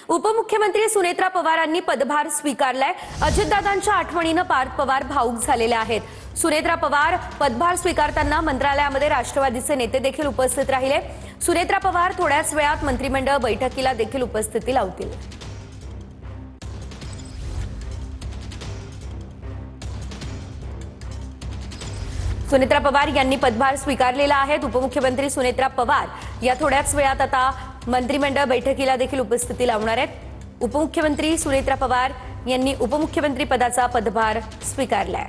उपमुख्यमंत्री सुनेत्रा पवारांनी पदभार स्वीकारलाय। अजितदादांच्या आठवणीनं पार्थ पवार भावुक झालेले आहेत। सुनेत्रा पवार पदभार स्वीकारताना मंत्रालयामध्ये राष्ट्रवादीचे नेते देखील उपस्थित राहिले। सुनेत्रा पवार थोड्याच वेळात मंत्रिमंडळ बैठकीला देखील उपस्थिती लावतील। सुनेत्रा पवार यांनी पदभार स्वीकारलेला आहे। उपमुख्यमंत्री सुनेत्रा पवार या थोड्याच वेळात आता मंत्रिमंडळ बैठकीला देखील उपस्थिती लावणार आहेत। उपमुख्यमंत्री सुनेत्रा पवार यांनी उपमुख्यमंत्री पदाचा पदभार स्वीकारलाय।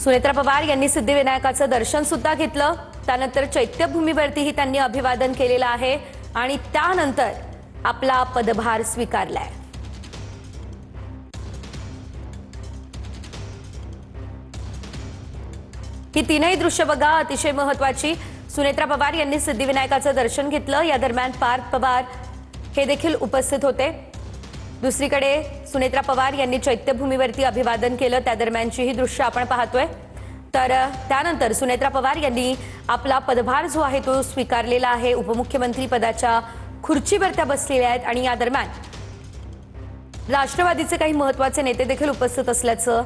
सुनेत्रा पवार यांनी सिद्धिविनायकाचं दर्शन सुद्धा घेतलं। त्यानंतर चैत्यभूमीवरतीही त्यांनी अभिवादन केलेलं आहे आणि त्यानंतर आपला पदभार स्वीकारलाय। ही तीनही दृश्य बघा, अतिशय महत्त्वाची। सुनेत्रा पवार यांनी सिद्धिविनायकाचं दर्शन घेतलं। या दरम्यान पार्थ पवार हे देखील उपस्थित होते। दुसरीकडे सुनेत्रा पवार यांनी चैत्यभूमीवरती अभिवादन केलं। त्या दरम्यानची ही दृश्य आपण पाहतोय। तर त्यानंतर सुनेत्रा पवार यांनी आपला पदभार जो आहे तो स्वीकारलेला आहे। उपमुख्यमंत्री पदाच्या खुर्चीवर त्या बसलेल्या आहेत आणि या दरम्यान राष्ट्रवादीचे काही महत्त्वाचे नेते देखील उपस्थित असल्याचं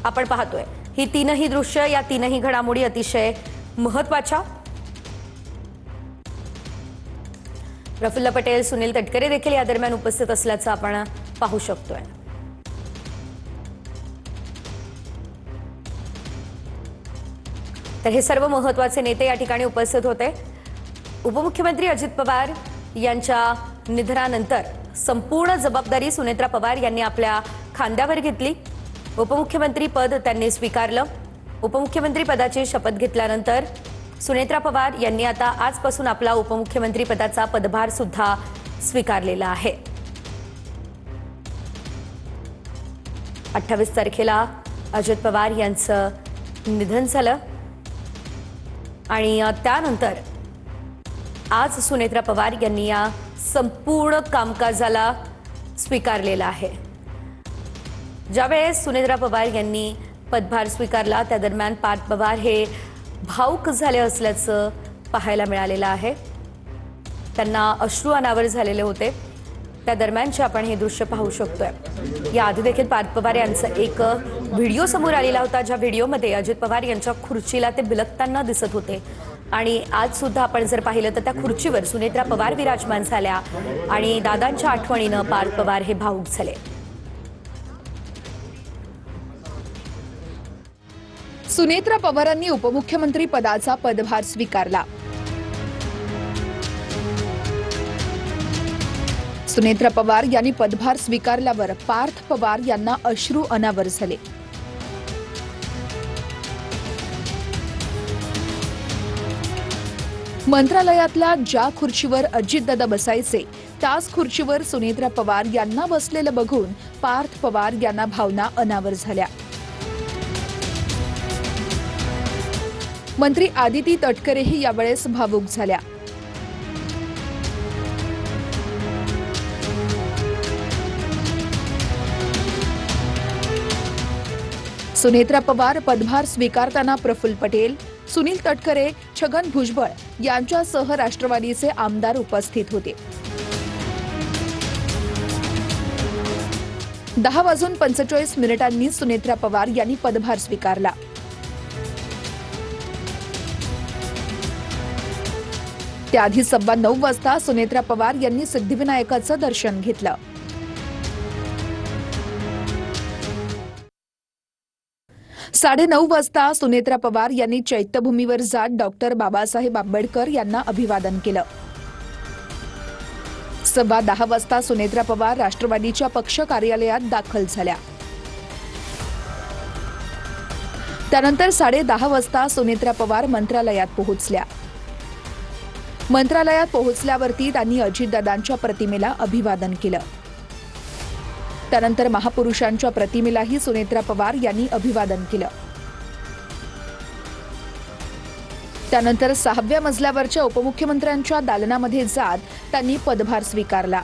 आपण पाहतोय। ही तीनही दृश्य, या तीनही घडामोडी अतिशय महत्त्वाच्या। प्रफुल्ल पटेल, सुनील तटकरे देखील या दरम्यान उपस्थित असल्याचं आपण पाहू शकतोय। तर हे सर्व महत्त्वाचे नेते या ठिकाणी उपस्थित होते। उपमुख्यमंत्री अजित पवार यांच्या निधनानंतर संपूर्ण जबाबदारी सुनेत्रा पवार यांनी आपल्या खांद्यावर घेतली। उपमुख्यमंत्री पद त्यांनी स्वीकारलं। उपमुख्यमंत्री पदाची शपथ घेतल्यानंतर सुनेत्रा पवार यांनी आता आजपासून आपला उपमुख्यमंत्री पदाचा पदभार सुद्धा स्वीकारलेला आहे। 28 तारखेला अजित पवार यांचं निधन झालं आणि त्यानंतर आज सुनेत्रा पवार यांनी या संपूर्ण कामकाजाला स्वीकारलेलं आहे। ज्यावेळेस सुनेत्रा पवार यांनी पदभार स्वीकारला त्या दरम्यान पार्थ पवार हे भावुक झाले असल्याचं पाहायला मिळालेलं आहे। त्यांना अश्रू अनावर झालेले होते। त्या दरम्यानचे आपण हे दृश्य पाहू शकतोय। याआधी देखील पार्थ पवार यांचा एक व्हिडिओ समोर आलेला होता, ज्या व्हिडिओमध्ये अजित पवार यांच्या खुर्चीला ते बिलगताना दिसत होते आणि आज सुद्धा आपण जर पाहिलं तर त्या खुर्चीवर सुनेत्रा पवार विराजमान झाल्या आणि दादांच्या आठवणीनं पार्थ पवार हे भावुक झाले। सुनेत्रा पवारांनी उपमुख्यमंत्री पदाचा पदभार स्वीकारला। सुनेत्रा पवार यांनी पदभार स्वीकारल्यावर पार्थ पवार यांना अश्रू अनावर झाले। मंत्रालयातल्या ज्या खुर्चीवर अजितदादा बसायचे त्याच खुर्चीवर सुनेत्रा पवार यांना बसलेलं बघून पार्थ पवार यांना भावना अनावर झाल्या। मंत्री आदिती तटकरेही यावेळेस भावुक झाल्या। सुनेत्रा पवार पदभार स्वीकारताना प्रफुल्ल पटेल, सुनील तटकरे, छगन भुजबळ यांच्यासह राष्ट्रवादीचे आमदार उपस्थित होते। 10:45 सुनेत्रा पवार यांनी पदभार स्वीकारला। त्याआधी 9:15 सुनेत्रा पवार यांनी सिद्धिविनायकाचं दर्शन घेतलं। 9:30 सुनेत्रा पवार यांनी चैत्यभूमीवर जात डॉक्टर बाबासाहेब आंबेडकर यांना अभिवादन केलं। 10:15 सुनेत्रा पवार राष्ट्रवादीच्या पक्ष कार्यालयात दाखल झाल्या। त्यानंतर 10:30 सुनेत्रा पवार मंत्रालयात पोहोचल्या। मंत्रालयात पोहोचल्यावरती त्यांनी अजितदादांच्या प्रतिमेला अभिवादन केलं। त्यानंतर महापुरुषांच्या प्रतिमेलाही सुनेत्रा पवार यांनी अभिवादन केलं। त्यानंतर 6व्या मजल्यावरच्या उपमुख्यमंत्र्यांच्या दालनामध्ये जात त्यांनी पदभार स्वीकारला।